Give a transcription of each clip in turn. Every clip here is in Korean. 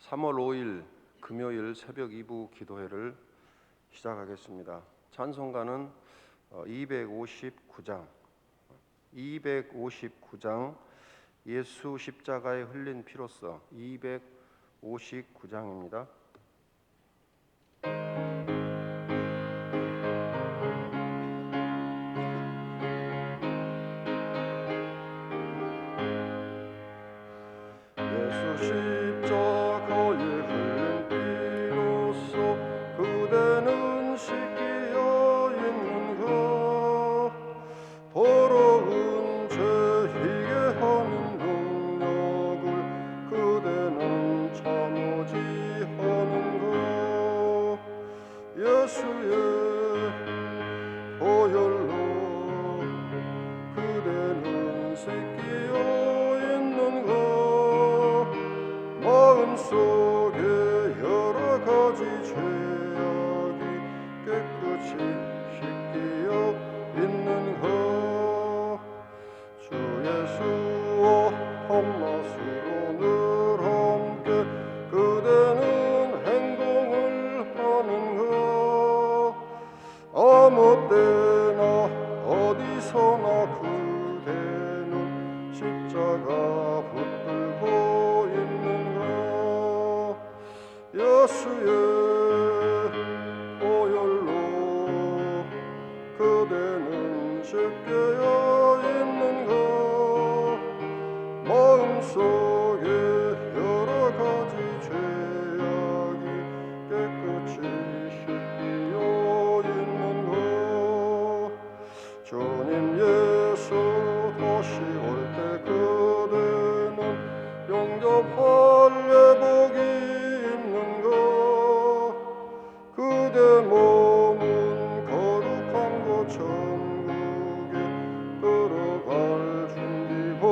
3월 5일 금요일 새벽 2부 기도회를 시작하겠습니다. 찬송가는 259장 예수 십자가에 흘린 피로써 259장입니다. 예수 십자가에 흘린 피로써 그대는 씻기어 있는가. 더러운 죄이게 하는 능력을 그대는 참으지 하는가. 예수의 보혈로 그대는 씻기어 있는가. 마음속에 여러 가지 죄악이 깨끗이 씻기어 있는가. 주 예수와 밤낮으로 늘 함께 그대는 행동을 하는가. 아무 때나 어디서나 그대는 십자가 붙들고 예수의 보혈로 그대는 씻겨야 있는가. 마음속에 여러 가지 죄악이 깨끗이 씻기어 있는가. 주님 예수 다시 올 때 그대는 영접할 예복이 그대 몸은 거룩한 곳 천국에 들어갈 준비가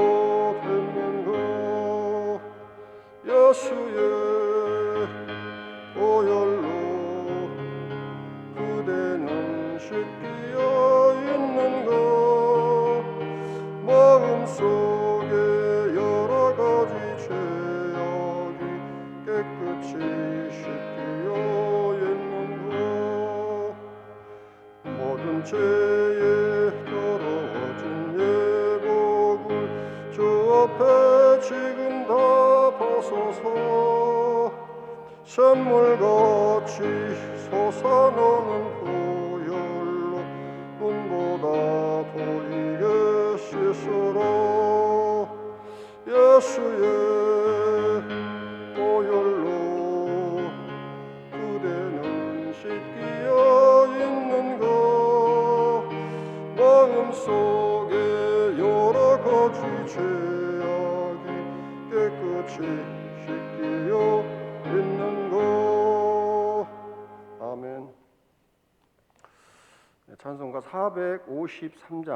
됐는가. 예수의 보혈로 그대는 씻기어 있는가. 마음속에 여러 가지 죄악이 깨끗이 씻기어 모든 죄에 더러워진 예복을 주 앞에 지금 다 벗어서 샘물같이 솟아나는 보혈로 눈보다 돌리게 씻으라. 예수의 보혈로 그대는 씻기어 있는가. 마음속에 여러 가지 죄악이 깨끗이 씻기어 있는가. 아멘. 찬송가 453장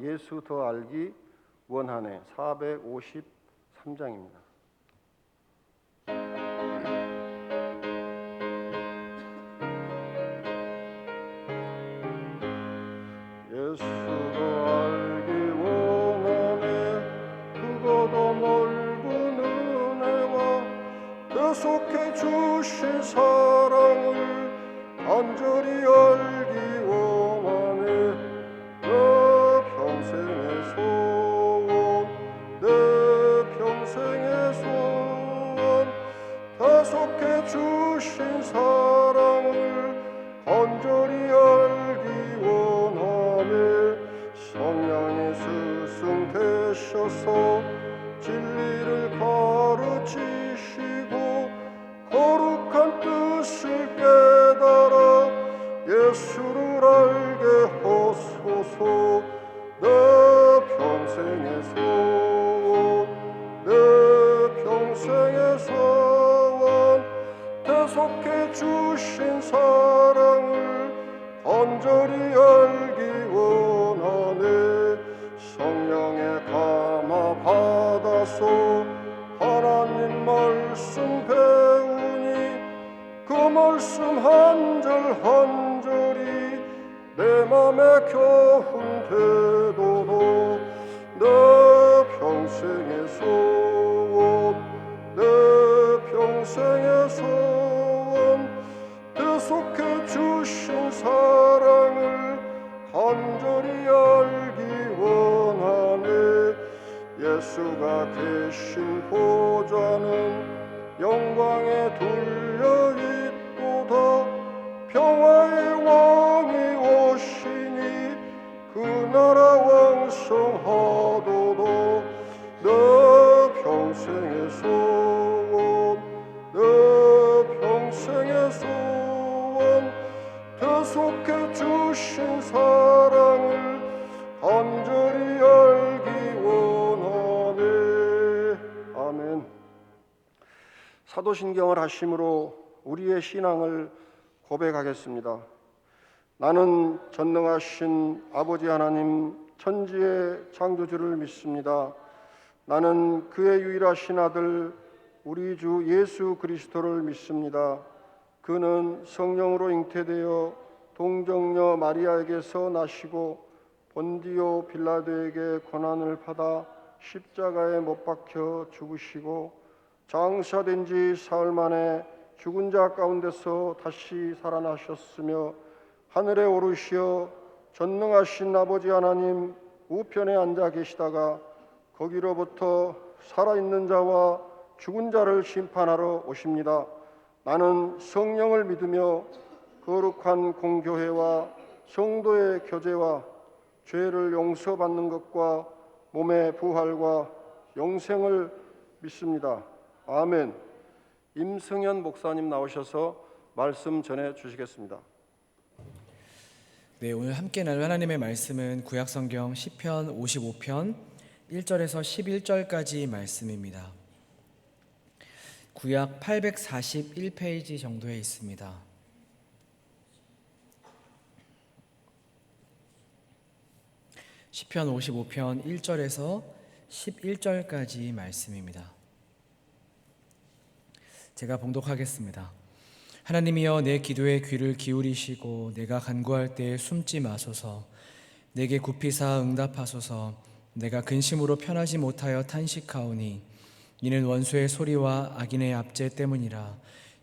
예수 더 알기 원하네. 453장입니다. 예수 더 알기 원하네. 그가 더 넓은 은혜와 계속해 주신 사랑을 간절히 알기 원하네. 내 평생의 소원, 내 평생의 소원, 계속해 주신 사랑을 간절히 알기 원하네. 성령이 스승 되셔서 진리를 가르치시고 거룩한 뜻을 깨달아 예수를 알게 하소서. 내 평생의 소원, 내 평생의 소원, 계속해 주신 사랑을 간절히 알기 원하네. 성령의 감화 받아서 하나님 말씀 배우니 그 말씀 한 절 한 절이 내 맘에 겨운 태도도 내 평생의 소원, 보좌는 영광에 둘려 있도다. 평화의 왕이 오시니 그 나라 왕성하도다. 내 평생의 소원, 내 평생의 소원, 계속해 주신 사랑을 간절히 알기 원하네. 아멘. 사도신경을 하심으로 우리의 신앙을 고백하겠습니다. 나는 전능하신 아버지 하나님 천지의 창조주를 믿습니다. 나는 그의 유일하신 아들 우리 주 예수 그리스도를 믿습니다. 그는 성령으로 잉태되어 동정녀 마리아에게서 나시고 본디오 빌라도에게 고난을 받아 십자가에 못 박혀 죽으시고 장사된 지 사흘 만에 죽은 자 가운데서 다시 살아나셨으며 하늘에 오르시어 전능하신 아버지 하나님 우편에 앉아 계시다가 거기로부터 살아있는 자와 죽은 자를 심판하러 오십니다. 나는 성령을 믿으며 거룩한 공교회와 성도의 교제와 죄를 용서받는 것과 몸의 부활과 영생을 믿습니다. 아멘. 임승현 목사님 나오셔서 말씀 전해 주시겠습니다. 네, 오늘 함께 나눌 하나님의 말씀은 구약성경 시편 55편 1절에서 11절까지 말씀입니다. 구약 841페이지 정도에 있습니다. 시편 55편 1절에서 11절까지 말씀입니다. 제가 봉독하겠습니다. 하나님이여 내 기도에 귀를 기울이시고 내가 간구할 때에 숨지 마소서. 내게 굽히사 응답하소서. 내가 근심으로 편하지 못하여 탄식하오니 이는 원수의 소리와 악인의 압제 때문이라.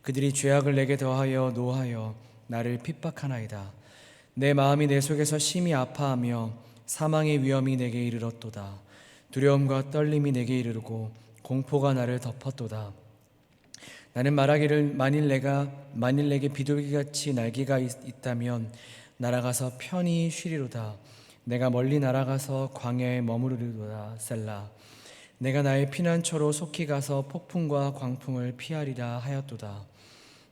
그들이 죄악을 내게 더하여 노하여 나를 핍박하나이다. 내 마음이 내 속에서 심히 아파하며 사망의 위험이 내게 이르렀도다. 두려움과 떨림이 내게 이르르고 공포가 나를 덮었도다. 나는 말하기를 만일 내게 비둘기같이 날개가 있다면 날아가서 편히 쉬리로다. 내가 멀리 날아가서 광야에 머무르리로다. 셀라. 내가 나의 피난처로 속히 가서 폭풍과 광풍을 피하리라 하였도다.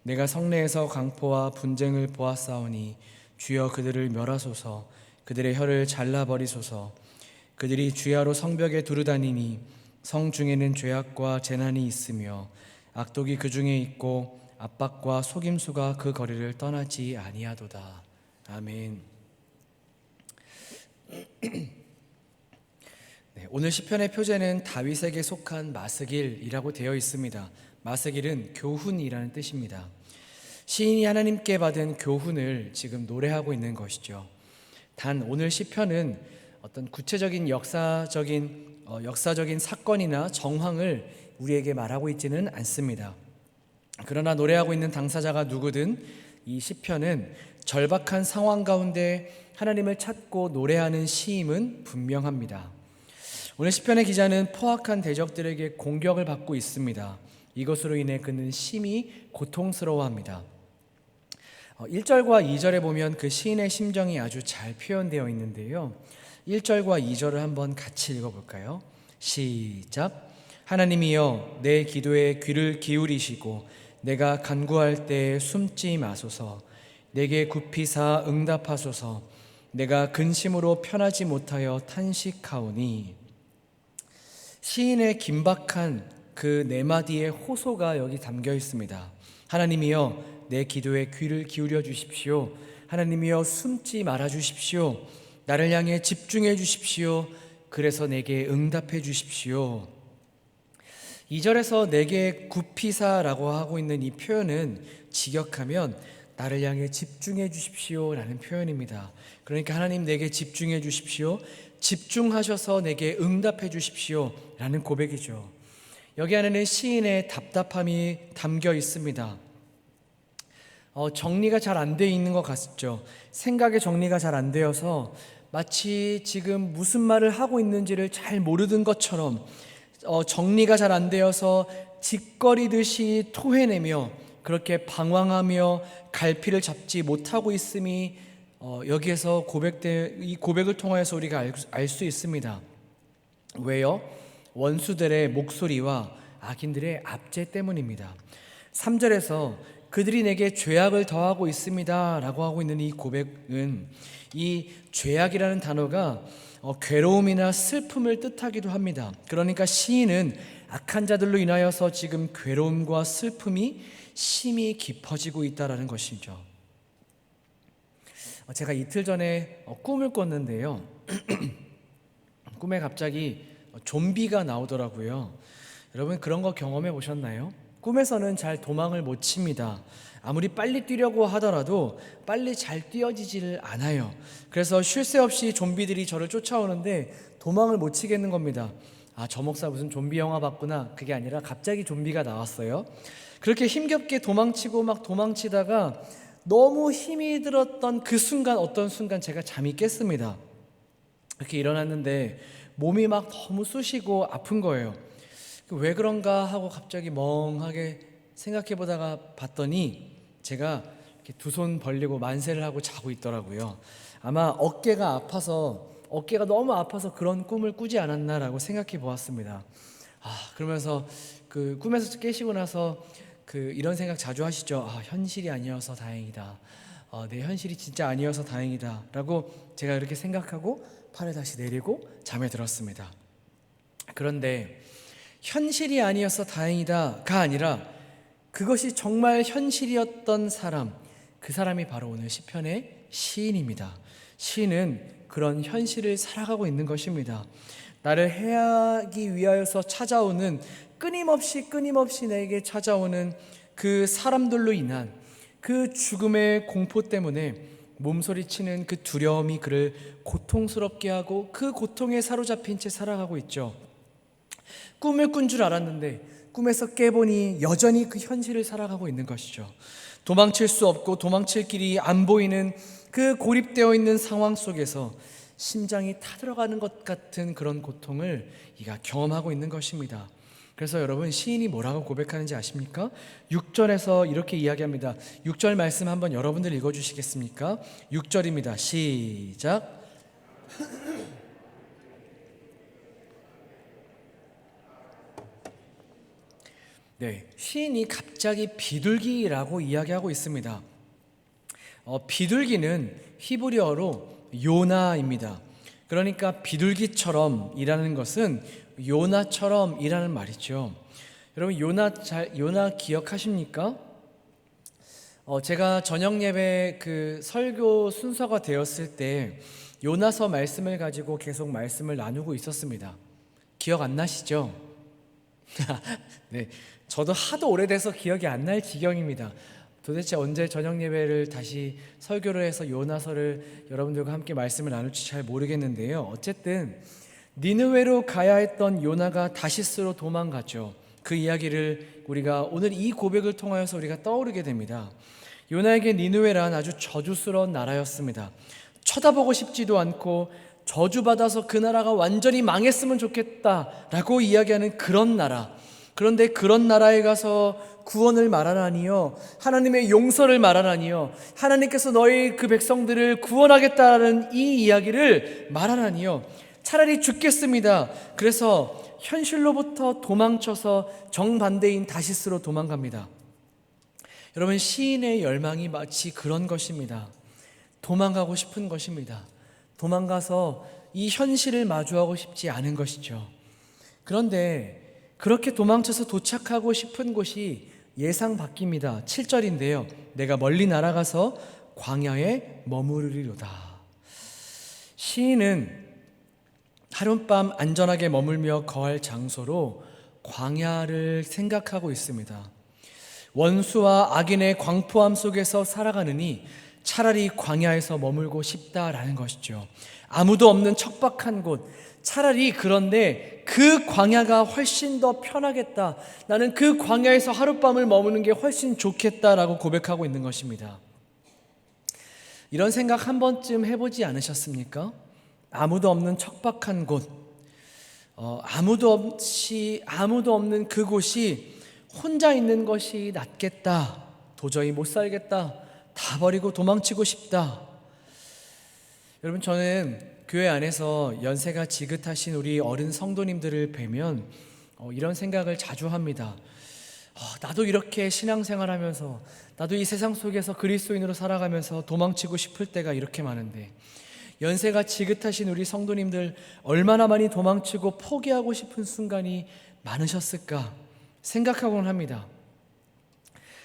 내가 성내에서 강포와 분쟁을 보았사오니 주여 그들을 멸하소서. 그들의 혀를 잘라버리소서. 그들이 주야로 성벽에 두루다니니 성 중에는 죄악과 재난이 있으며 악독이 그 중에 있고 압박과 속임수가 그 거리를 떠나지 아니하도다. 아멘. 네, 오늘 시편의 표제는 다윗에게 속한 마스길이라고 되어 있습니다. 마스길은 교훈이라는 뜻입니다. 시인이 하나님께 받은 교훈을 지금 노래하고 있는 것이죠. 단 오늘 시편은 어떤 구체적인 역사적인 사건이나 정황을 우리에게 말하고 있지는 않습니다. 그러나 노래하고 있는 당사자가 누구든 이 시편은 절박한 상황 가운데 하나님을 찾고 노래하는 시임은 분명합니다. 오늘 시편의 기자는 포악한 대적들에게 공격을 받고 있습니다. 이것으로 인해 그는 심히 고통스러워합니다. 1절과 2절에 보면 그 시인의 심정이 아주 잘 표현되어 있는데요. 1절과 2절을 한번 같이 읽어볼까요? 시작. 하나님이여 내 기도에 귀를 기울이시고 내가 간구할 때에 숨지 마소서. 내게 굽히사 응답하소서. 내가 근심으로 편하지 못하여 탄식하오니. 시인의 긴박한 그 네 마디의 호소가 여기 담겨 있습니다. 하나님이여 내 기도에 귀를 기울여 주십시오. 하나님이여 숨지 말아 주십시오. 나를 향해 집중해 주십시오. 그래서 내게 응답해 주십시오. 2절에서 내게 굽히사라고 하고 있는 이 표현은 직역하면 나를 향해 집중해 주십시오 라는 표현입니다. 그러니까 하나님 내게 집중해 주십시오. 집중하셔서 내게 응답해 주십시오 라는 고백이죠. 여기 안에는 시인의 답답함이 담겨 있습니다. 정리가 잘 안 돼 있는 것 같죠. 생각의 정리가 잘 안 되어서 마치 지금 무슨 말을 하고 있는지를 잘 모르는 것처럼 정리가 잘 안 되어서 짓거리듯이 토해내며 그렇게 방황하며 갈피를 잡지 못하고 있음이 여기에서 이 고백을 통하여서 우리가 알 수 있습니다. 왜요? 원수들의 목소리와 악인들의 압제 때문입니다. 3절에서 그들이 내게 죄악을 더하고 있습니다 라고 하고 있는 이 고백은, 이 죄악이라는 단어가 괴로움이나 슬픔을 뜻하기도 합니다. 그러니까 시인은 악한 자들로 인하여서 지금 괴로움과 슬픔이 심히 깊어지고 있다라는 것이죠. 제가 이틀 전에 꿈을 꿨는데요. 꿈에 갑자기 좀비가 나오더라고요. 여러분 그런 거 경험해 보셨나요? 꿈에서는 잘 도망을 못 칩니다. 아무리 빨리 뛰려고 하더라도 빨리 잘 뛰어지질 않아요. 그래서 쉴 새 없이 좀비들이 저를 쫓아오는데 도망을 못 치겠는 겁니다. 저 목사 무슨 좀비 영화 봤구나. 그게 아니라 갑자기 좀비가 나왔어요. 그렇게 힘겹게 도망치고 막 도망치다가 너무 힘이 들었던 그 순간, 어떤 순간 제가 잠이 깼습니다. 이렇게 일어났는데 몸이 막 너무 쑤시고 아픈 거예요. 왜 그런가 하고 갑자기 멍하게 생각해 보다가 봤더니 제가 이렇게 두 손 벌리고 만세를 하고 자고 있더라고요. 아마 어깨가 너무 아파서 그런 꿈을 꾸지 않았나라고 생각해 보았습니다. 그러면서 그 꿈에서 깨시고 나서 이런 생각 자주 하시죠. 현실이 아니어서 다행이다. 내 현실이 진짜 아니어서 다행이다 라고 제가 이렇게 생각하고 팔을 다시 내리고 잠에 들었습니다. 그런데 현실이 아니어서 다행이다가 아니라 그것이 정말 현실이었던 사람, 그 사람이 바로 오늘 시편의 시인입니다. 시인은 그런 현실을 살아가고 있는 것입니다. 나를 해하기 위하여서 찾아오는, 끊임없이 내게 찾아오는 그 사람들로 인한 그 죽음의 공포 때문에 몸소리치는 그 두려움이 그를 고통스럽게 하고 그 고통에 사로잡힌 채 살아가고 있죠. 꿈을 꾼 줄 알았는데 꿈에서 깨보니 여전히 그 현실을 살아가고 있는 것이죠. 도망칠 수 없고 도망칠 길이 안 보이는 그 고립되어 있는 상황 속에서 심장이 타들어가는 것 같은 그런 고통을 이가 경험하고 있는 것입니다. 그래서 여러분, 시인이 뭐라고 고백하는지 아십니까? 6절에서 이렇게 이야기합니다. 6절 말씀 한번 여러분들 읽어주시겠습니까? 6절입니다. 시작. 네, 시인이 갑자기 비둘기라고 이야기하고 있습니다. 비둘기는 히브리어로 요나입니다. 그러니까 비둘기처럼 이라는 것은 요나처럼 이라는 말이죠. 여러분 요나 기억하십니까? 제가 저녁 예배 그 설교 순서가 되었을 때 요나서 말씀을 가지고 계속 말씀을 나누고 있었습니다. 기억 안 나시죠? 네, 저도 하도 오래돼서 기억이 안 날 지경입니다. 도대체 언제 저녁 예배를 다시 설교를 해서 요나서를 여러분들과 함께 말씀을 나눌지 잘 모르겠는데요. 어쨌든 니느웨로 가야 했던 요나가 다시스로 도망갔죠. 그 이야기를 우리가 오늘 이 고백을 통하여서 우리가 떠오르게 됩니다. 요나에게 니느웨란 아주 저주스러운 나라였습니다. 쳐다보고 싶지도 않고 저주받아서 그 나라가 완전히 망했으면 좋겠다라고 이야기하는 그런 나라. 그런데 그런 나라에 가서 구원을 말하라니요, 하나님의 용서를 말하라니요, 하나님께서 너희 그 백성들을 구원하겠다는 이 이야기를 말하라니요, 차라리 죽겠습니다. 그래서 현실로부터 도망쳐서 정반대인 다시스로 도망갑니다. 여러분, 시인의 열망이 마치 그런 것입니다. 도망가고 싶은 것입니다. 도망가서 이 현실을 마주하고 싶지 않은 것이죠. 그런데 그렇게 도망쳐서 도착하고 싶은 곳이 예상 밖입니다. 7절인데요. 내가 멀리 날아가서 광야에 머무르리로다. 시인은 하룻밤 안전하게 머물며 거할 장소로 광야를 생각하고 있습니다. 원수와 악인의 광포함 속에서 살아가느니 차라리 광야에서 머물고 싶다라는 것이죠. 아무도 없는 척박한 곳, 차라리 그런데 그 광야가 훨씬 더 편하겠다. 나는 그 광야에서 하룻밤을 머무는 게 훨씬 좋겠다라고 고백하고 있는 것입니다. 이런 생각 한 번쯤 해보지 않으셨습니까? 아무도 없는 척박한 곳, 아무도 없는 그곳이 혼자 있는 것이 낫겠다. 도저히 못 살겠다. 다 버리고 도망치고 싶다. 여러분, 저는 교회 안에서 연세가 지긋하신 우리 어른 성도님들을 뵈면 이런 생각을 자주 합니다. 나도 이렇게 신앙생활하면서, 나도 이 세상 속에서 그리스도인으로 살아가면서 도망치고 싶을 때가 이렇게 많은데, 연세가 지긋하신 우리 성도님들 얼마나 많이 도망치고 포기하고 싶은 순간이 많으셨을까 생각하곤 합니다.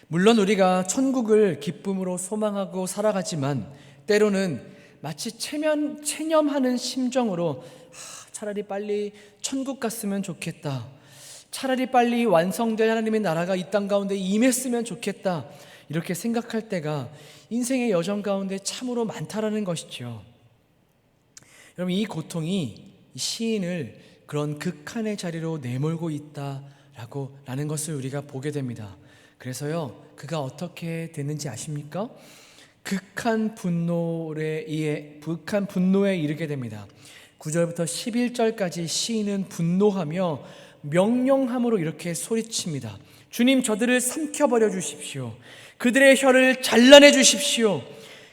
물론 우리가 천국을 기쁨으로 소망하고 살아가지만 때로는 마치 체념하는 심정으로 차라리 빨리 천국 갔으면 좋겠다, 차라리 빨리 완성될 하나님의 나라가 이 땅 가운데 임했으면 좋겠다, 이렇게 생각할 때가 인생의 여정 가운데 참으로 많다라는 것이죠. 여러분, 이 고통이 시인을 그런 극한의 자리로 내몰고 있다라는 것을 우리가 보게 됩니다. 그래서요, 그가 어떻게 됐는지 아십니까? 극한 분노에 이르게 됩니다. 9절부터 11절까지 시인은 분노하며 명령함으로 이렇게 소리칩니다. 주님, 저들을 삼켜버려 주십시오. 그들의 혀를 잘라내 주십시오.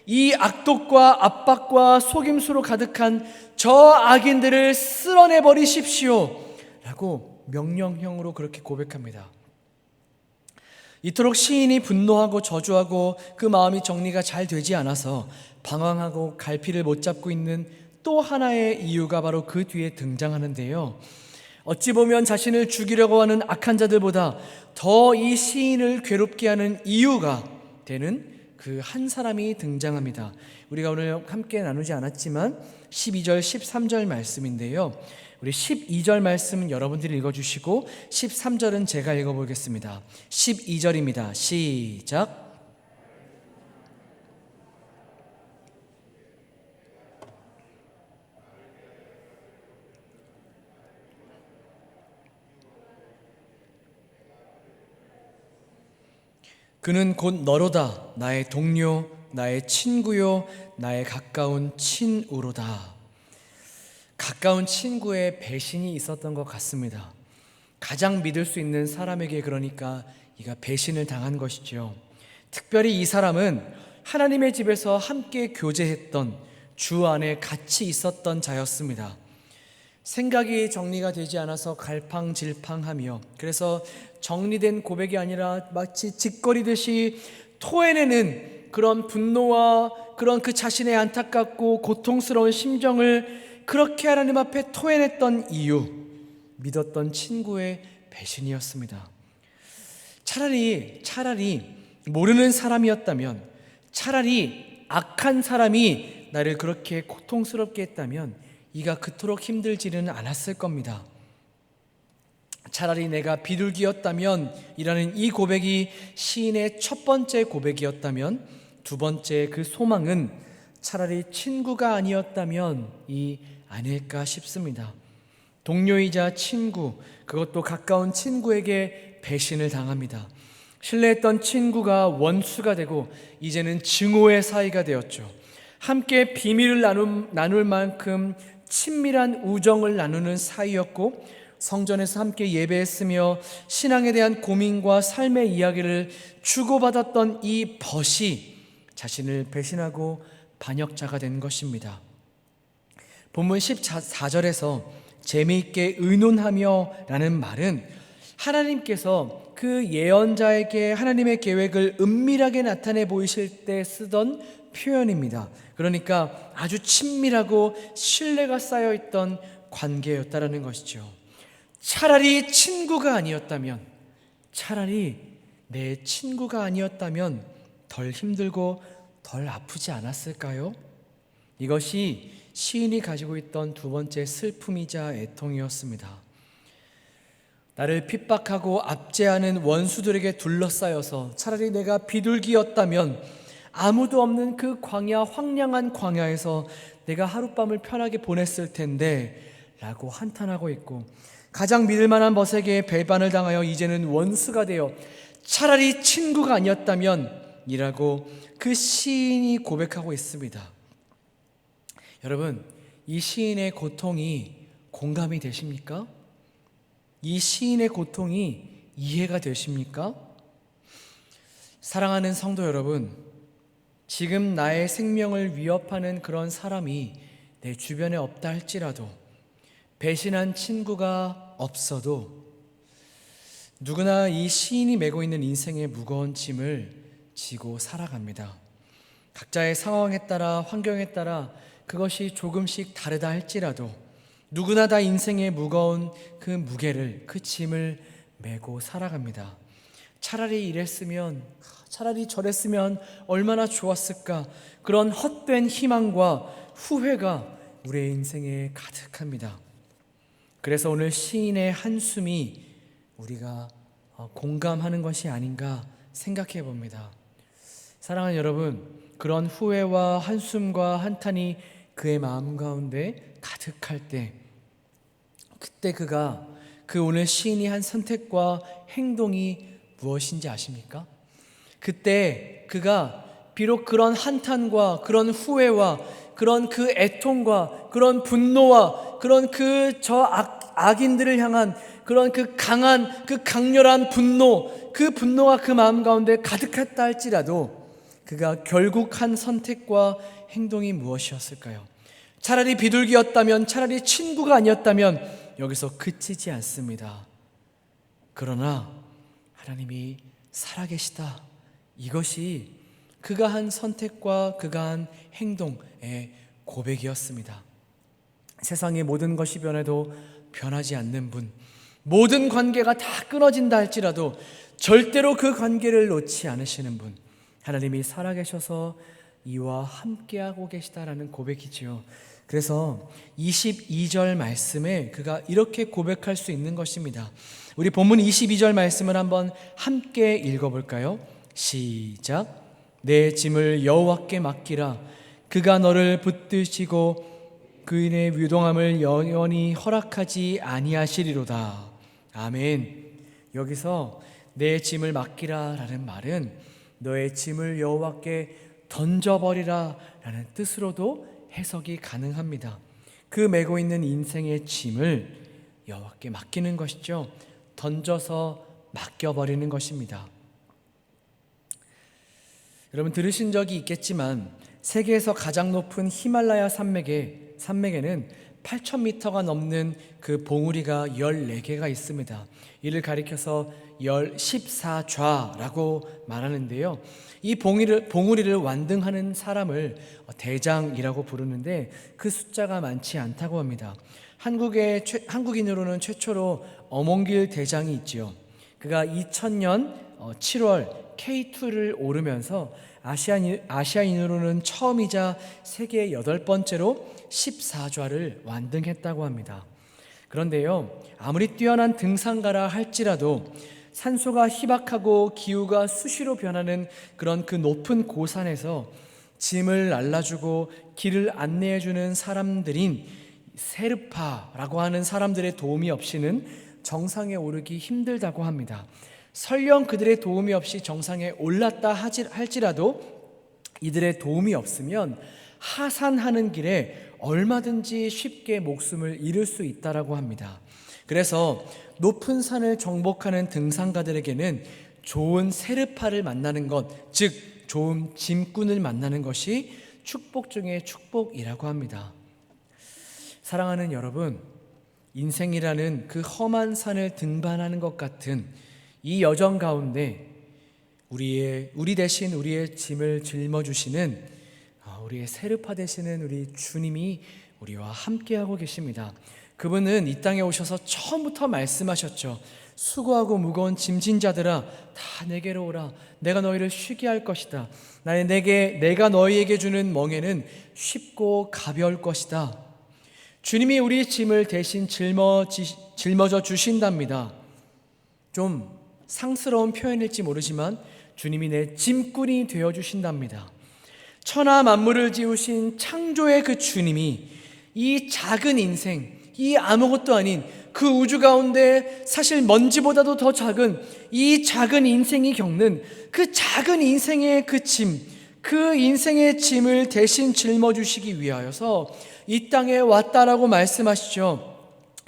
이 악독과 압박과 속임수로 가득한 저 악인들을 쓸어내 버리십시오 라고 명령형으로 그렇게 고백합니다. 이토록 시인이 분노하고 저주하고 그 마음이 정리가 잘 되지 않아서 방황하고 갈피를 못 잡고 있는 또 하나의 이유가 바로 그 뒤에 등장하는데요, 어찌 보면 자신을 죽이려고 하는 악한 자들보다 더 이 시인을 괴롭게 하는 이유가 되는 그 한 사람이 등장합니다. 우리가 오늘 함께 나누지 않았지만 12절 13절 말씀인데요, 우리 12절 말씀은 여러분들이 읽어주시고 13절은 제가 읽어보겠습니다. 12절입니다. 시작. 그는 곧 너로다, 나의 동료, 나의 친구요, 나의 가까운 친우로다. 가까운 친구의 배신이 있었던 것 같습니다. 가장 믿을 수 있는 사람에게, 그러니까 이가 배신을 당한 것이죠. 특별히 이 사람은 하나님의 집에서 함께 교제했던, 주 안에 같이 있었던 자였습니다. 생각이 정리가 되지 않아서 갈팡질팡하며, 그래서 정리된 고백이 아니라 마치 짓거리듯이 토해내는 그런 분노와 그런 그 자신의 안타깝고 고통스러운 심정을 그렇게 하나님 앞에 토해냈던 이유, 믿었던 친구의 배신이었습니다. 차라리 모르는 사람이었다면, 차라리 악한 사람이 나를 그렇게 고통스럽게 했다면 이가 그토록 힘들지는 않았을 겁니다. 차라리 내가 비둘기였다면 이라는 이 고백이 시인의 첫 번째 고백이었다면, 두 번째 그 소망은 차라리 친구가 아니었다면 이 아닐까 싶습니다. 동료이자 친구, 그것도 가까운 친구에게 배신을 당합니다. 신뢰했던 친구가 원수가 되고 이제는 증오의 사이가 되었죠. 함께 비밀을 나눌 만큼 친밀한 우정을 나누는 사이였고, 성전에서 함께 예배했으며 신앙에 대한 고민과 삶의 이야기를 주고받았던 이 벗이 자신을 배신하고 반역자가 된 것입니다. 본문 14절에서 재미있게 의논하며 라는 말은 하나님께서 그 예언자에게 하나님의 계획을 은밀하게 나타내 보이실 때 쓰던 표현입니다. 그러니까 아주 친밀하고 신뢰가 쌓여있던 관계였다라는 것이죠. 차라리 친구가 아니었다면, 차라리 내 친구가 아니었다면 덜 힘들고 덜 아프지 않았을까요? 이것이 시인이 가지고 있던 두 번째 슬픔이자 애통이었습니다. 나를 핍박하고 압제하는 원수들에게 둘러싸여서 차라리 내가 비둘기였다면 아무도 없는 그 광야, 황량한 광야에서 내가 하룻밤을 편하게 보냈을 텐데 라고 한탄하고 있고, 가장 믿을 만한 벗에게 배반을 당하여 이제는 원수가 되어 차라리 친구가 아니었다면 이라고 그 시인이 고백하고 있습니다. 여러분, 이 시인의 고통이 공감이 되십니까? 이 시인의 고통이 이해가 되십니까? 사랑하는 성도 여러분, 지금 나의 생명을 위협하는 그런 사람이 내 주변에 없다 할지라도, 배신한 친구가 없어도 누구나 이 시인이 메고 있는 인생의 무거운 짐을 지고 살아갑니다. 각자의 상황에 따라, 환경에 따라 그것이 조금씩 다르다 할지라도 누구나 다 인생의 무거운 그 무게를, 그 짐을 메고 살아갑니다. 차라리 이랬으면, 차라리 저랬으면 얼마나 좋았을까, 그런 헛된 희망과 후회가 우리의 인생에 가득합니다. 그래서 오늘 시인의 한숨이 우리가 공감하는 것이 아닌가 생각해 봅니다. 사랑하는 여러분, 그런 후회와 한숨과 한탄이 그의 마음 가운데 가득할 때, 그때 그 오늘 시인이 한 선택과 행동이 무엇인지 아십니까? 그때 그가 비록 그런 한탄과 그런 후회와 그런 그 애통과 그런 분노와 그런 악인들을 향한 그런 그 강한, 그 강렬한 분노, 그 분노가 그 마음 가운데 가득했다 할지라도 그가 결국 한 선택과 행동이 무엇이었을까요? 차라리 비둘기였다면, 차라리 친구가 아니었다면 여기서 그치지 않습니다. 그러나 하나님이 살아계시다, 이것이 그가 한 선택과 그가 한 행동의 고백이었습니다. 세상의 모든 것이 변해도 변하지 않는 분, 모든 관계가 다 끊어진다 할지라도 절대로 그 관계를 놓지 않으시는 분, 하나님이 살아계셔서 이와 함께하고 계시다라는 고백이지요. 그래서 22절 말씀에 그가 이렇게 고백할 수 있는 것입니다. 우리 본문 22절 말씀을 한번 함께 읽어볼까요? 시작. 내 짐을 여호와께 맡기라. 그가 너를 붙드시고 그인의 유동함을 영원히 허락하지 아니하시리로다. 아멘. 여기서 내 짐을 맡기라 라는 말은 너의 짐을 여호와께 던져버리라 라는 뜻으로도 해석이 가능합니다. 그 메고 있는 인생의 짐을 여호와께 맡기는 것이죠. 던져서 맡겨버리는 것입니다. 여러분 들으신 적이 있겠지만 세계에서 가장 높은 히말라야 산맥에는 8,000m가 넘는 그 봉우리가 14개가 있습니다. 이를 가리켜서 14좌라고 말하는데요. 이 봉우리를 완등하는 사람을 대장이라고 부르는데 그 숫자가 많지 않다고 합니다. 한국인으로는 최초로 엄원길 대장이 있지요. 그가 2000년 7월 K2를 오르면서 아시아인으로는 처음이자 세계 8번째로 14좌를 완등했다고 합니다. 그런데요, 아무리 뛰어난 등산가라 할지라도 산소가 희박하고 기후가 수시로 변하는 그런 그 높은 고산에서 짐을 날라주고 길을 안내해주는 사람들인 세르파라고 하는 사람들의 도움이 없이는 정상에 오르기 힘들다고 합니다. 설령 그들의 도움이 없이 정상에 올랐다 할지라도 이들의 도움이 없으면 하산하는 길에 얼마든지 쉽게 목숨을 잃을 수 있다라고 합니다. 그래서 높은 산을 정복하는 등산가들에게는 좋은 세르파를 만나는 것, 즉 좋은 짐꾼을 만나는 것이 축복 중에 축복이라고 합니다. 사랑하는 여러분, 인생이라는 그 험한 산을 등반하는 것 같은 이 여정 가운데 우리 대신 우리의 짐을 짊어주시는 우리의 세르파 되시는 우리 주님이 우리와 함께하고 계십니다. 그분은 이 땅에 오셔서 처음부터 말씀하셨죠. 수고하고 무거운 짐진 자들아 다 내게로 오라. 내가 너희를 쉬게 할 것이다. 내가 너희에게 주는 멍에는 쉽고 가벼울 것이다. 주님이 우리 짐을 대신 짊어져 주신답니다. 좀 상스러운 표현일지 모르지만 주님이 내 짐꾼이 되어주신답니다. 천하 만물을 지으신 창조의 그 주님이 이 작은 인생, 이 아무것도 아닌 그 우주 가운데 사실 먼지보다도 더 작은 이 작은 인생이 겪는 그 작은 인생의 그 짐, 그 인생의 짐을 대신 짊어주시기 위하여서 이 땅에 왔다라고 말씀하시죠.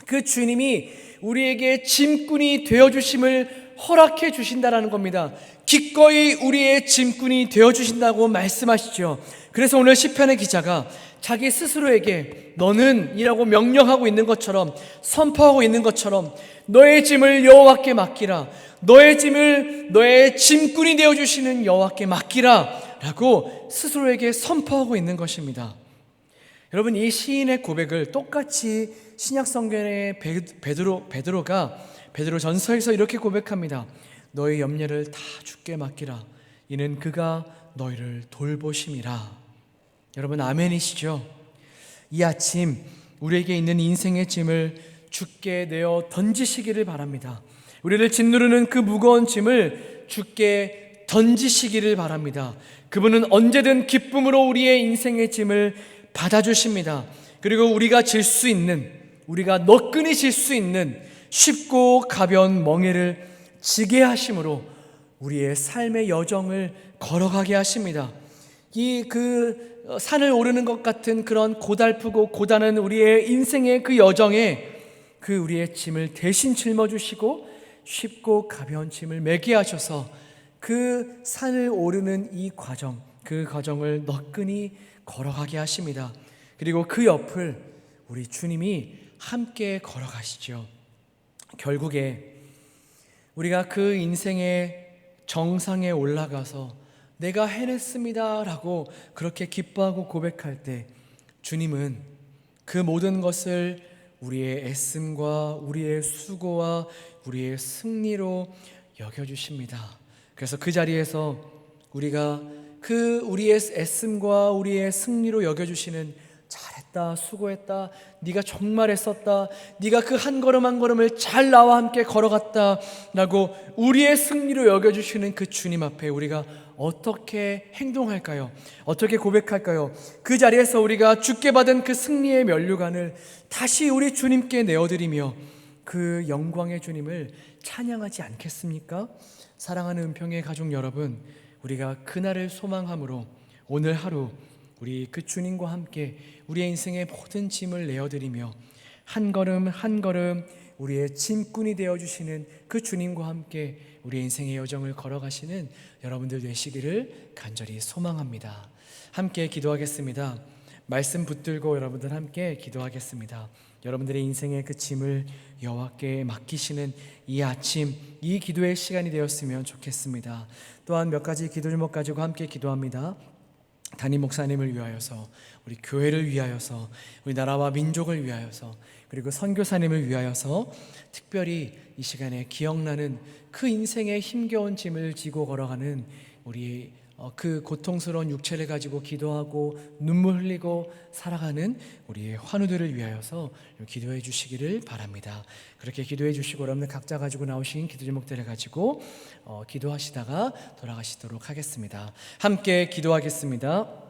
그 주님이 우리에게 짐꾼이 되어주심을 허락해 주신다라는 겁니다. 기꺼이 우리의 짐꾼이 되어주신다고 말씀하시죠. 그래서 오늘 시편의 기자가 자기 스스로에게 너는 이라고 명령하고 있는 것처럼, 선포하고 있는 것처럼 너의 짐을 여호와께 맡기라, 너의 짐을 너의 짐꾼이 되어주시는 여호와께 맡기라 라고 스스로에게 선포하고 있는 것입니다. 여러분, 이 시인의 고백을 똑같이 신약성경의 베드로가 베드로전서에서 이렇게 고백합니다. 너의 염려를 다 주께 맡기라, 이는 그가 너희를 돌보심이라. 여러분, 아멘이시죠? 이 아침 우리에게 있는 인생의 짐을 주께 내어 던지시기를 바랍니다. 우리를 짓누르는 그 무거운 짐을 주께 던지시기를 바랍니다. 그분은 언제든 기쁨으로 우리의 인생의 짐을 받아주십니다. 그리고 우리가 질 수 있는, 우리가 너끈히 질 수 있는 쉽고 가벼운 멍에를 지게 하심으로 우리의 삶의 여정을 걸어가게 하십니다. 그 산을 오르는 것 같은 그런 고달프고 고단한 우리의 인생의 그 여정에 그 우리의 짐을 대신 짊어주시고 쉽고 가벼운 짐을 매게 하셔서 그 산을 오르는 이 과정, 그 과정을 너끈히 걸어가게 하십니다. 그리고 그 옆을 우리 주님이 함께 걸어가시죠. 결국에 우리가 그 인생의 정상에 올라가서 내가 해냈습니다 라고 그렇게 기뻐하고 고백할 때 주님은 그 모든 것을 우리의 애씀과 우리의 수고와 우리의 승리로 여겨주십니다. 그래서 그 자리에서 우리가 그 우리의 애씀과 우리의 승리로 여겨주시는 잘했다, 수고했다, 네가 정말 애썼다, 네가 그 한 걸음 한 걸음을 잘 나와 함께 걸어갔다 라고 우리의 승리로 여겨주시는 그 주님 앞에 우리가 어떻게 행동할까요? 어떻게 고백할까요? 그 자리에서 우리가 주께 받은 그 승리의 면류관을 다시 우리 주님께 내어드리며 그 영광의 주님을 찬양하지 않겠습니까? 사랑하는 은평의 가족 여러분, 우리가 그날을 소망함으로 오늘 하루 우리 그 주님과 함께 우리의 인생의 모든 짐을 내어드리며 한 걸음 한 걸음 우리의 짐꾼이 되어주시는 그 주님과 함께 우리의 인생의 여정을 걸어가시는 여러분들 되시기를 간절히 소망합니다. 함께 기도하겠습니다. 말씀 붙들고 여러분들 함께 기도하겠습니다. 여러분들의 인생의 그 짐을 여호와께 맡기시는 이 아침, 이 기도의 시간이 되었으면 좋겠습니다. 또한 몇 가지 기도 제목 가지고 함께 기도합니다. 담임 목사님을 위하여서, 우리 교회를 위하여서, 우리 나라와 민족을 위하여서, 그리고 선교사님을 위하여서 특별히 이 시간에 기억나는 그 인생의 힘겨운 짐을 지고 걸어가는 우리 그 고통스러운 육체를 가지고 기도하고 눈물 흘리고 살아가는 우리의 환우들을 위하여서 기도해 주시기를 바랍니다. 그렇게 기도해 주시고 여러분들 각자 가지고 나오신 기도 제목들을 가지고 기도하시다가 돌아가시도록 하겠습니다. 함께 기도하겠습니다.